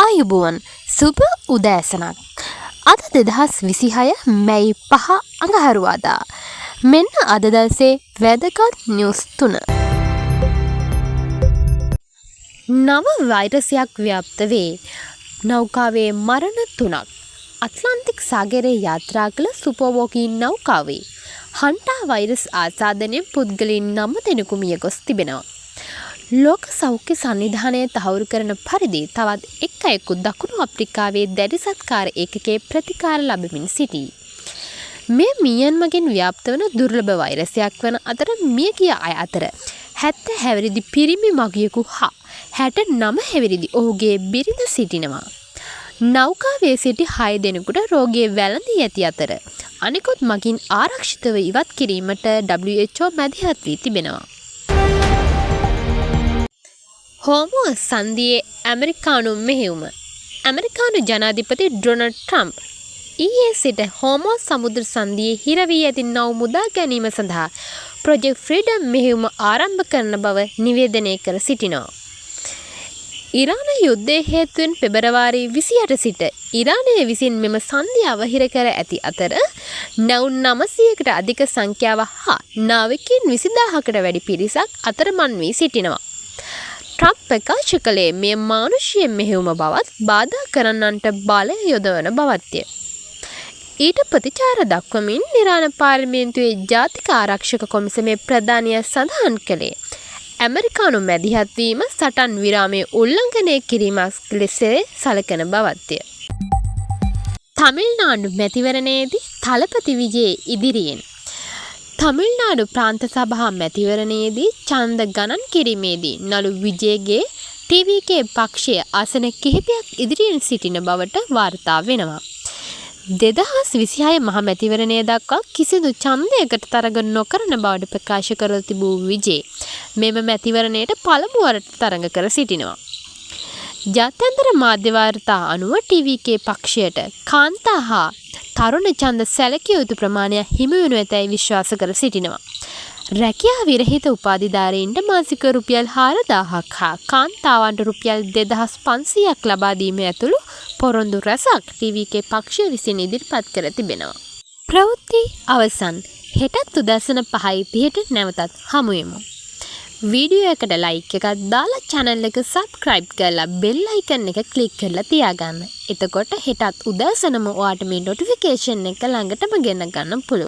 ආයුබෝවන් සුබ උදෑසනක්. අද 2026 මැයි 5 අඟහරුවාදා. මෙන්න අද දවසේ වැදගත් නිවුස් 3. නව වෛරසයක් ව්‍යාප්ත වේ. නෞකාවේ මරණ 3ක්. ඇට්ලාන්ටික් සාගරයේ යාත්‍රා කළ සුපර්වෝකී නෞකාවේ හන්ටා වෛරස් ආසාදනයෙන් පුද්ගලයන් 9 දෙනෙකු මිය ගොස් තිබෙනවා. ලෝක සෞඛ්‍ය සංවිධානය තහවුරු කරන පරිදි තවත් එක් අයෙකු දකුණු අප්‍රිකාවේ දැඩි සත්කාර ඒකකයේ ප්‍රතිකාර ලබමින් සිටී. මේ මියන්මගෙන් ව්‍යාප්ත වන දුර්ලභ වෛරසයක් වන අතර මිය ගිය අය අතර 70 හැවිරිදි පිරිමි මගියෙකු හා 69 හැවිරිදි ඔහුගේ බිරිඳ සිටිනවා. නෞකාවේ සිටි 6 දෙනෙකුට රෝගය වැළඳී ඇති අතර අනෙකුත් මගින් ආරක්ෂිතව ඉවත් කිරීමට WHO මැදිහත් වී තිබෙනවා. හෝමෝ සංදියේ ඇමරිකානු මෙහෙයුම. ඇමරිකානු ජනාධිපති ඩොනල්ඩ් ට්‍රම්ප් ඊයේ සිට හෝමෝ සමුද්‍ර සංදියේ හිර වී ඇති නව මුදා ගැනීම සඳහා ප්‍රොජෙක්ට් ෆ්‍රීඩම් මෙහෙයුම ආරම්භ කරන බව නිවේදනය කර සිටිනවා. ඉරාන යුද්ධය හේතුවෙන් පෙබරවාරි 28 සිට ඉරානය විසින් මෙම සංදිය අවහිර කර ඇති අතර නැවුම් 900කට අධික සංඛ්‍යාව හා නාවිකයින් 20000කට වැඩි පිරිසක් අතරමං වී සිටිනවා. ට්‍රම්ප් ප්‍රකාශ කළේ මෙය මානුෂීය මෙහෙයුම බවත් බාධා කරන්නන්ට බලය යොදවන බවත්ය. ඊට ප්‍රතිචාර දක්වමින් ඉරාන පාර්ලිමේන්තුවේ ජාතික ආරක්ෂක කොමිසමේ ප්‍රධානියා සඳහන් කළේ ඇමරිකානු මැදිහත් වීම සටන් විරාමයේ උල්ලංඝනය කිරීමක් ලෙස සැලකෙන බවත්ය. තමිල්නාඩු මැතිවරණයේදී තලපති විජේ ඉදිරියෙන්. තමිල්නාඩු ප්‍රාන්ත සභා මැතිවරණයේදී ඡන්ද ගණන් කිරීමේදී නළු විජේගේ TVK පක්ෂය ආසන කිහිපයක් ඉදිරියෙන් සිටින බවට වාර්තා වෙනවා. 2026 මහ මැතිවරණය දක්වා කිසිදු ඡන්දයකට තරඟ නොකරන බවට ප්‍රකාශ කර තිබූ විජේ මෙම මැතිවරණයට පළමු වරට තරඟ කර සිටිනවා. ජාත්‍යන්තර මාධ්‍ය වාර්තා අනුව TVK පක්ෂයට කාන්තා හා තරුණ ඡන්ද සැලකිය යුතු ප්‍රමාණය හිමි වනු ඇතැයි විශ්වාස කර සිටිනවා. රැකියා විරහිත උපාධිධාරීන්ට මාසික රුපියල් 4000ක් හා කාන්තාවන්ට රුපියල් 2500ක් ලබා දීම ඇතුළු පොරොන්දු රැසක් TVK පක්ෂය විසින් ඉදිරිපත් කර තිබෙනවා. ප්‍රවෘත්ති අවසන්. හෙටත් උදැසන 5:30ට නැවතත් හමුවෙමු. වීඩියෝ එකට ලයික් එකක් දාලා channel එක subscribe කරලා bell icon එක click කරලා තියාගන්න. එතකොට හෙටත් උදෑසනම ඔයාට මේ notification එක ළඟටම ගෙන ගන්න පුළුවන්.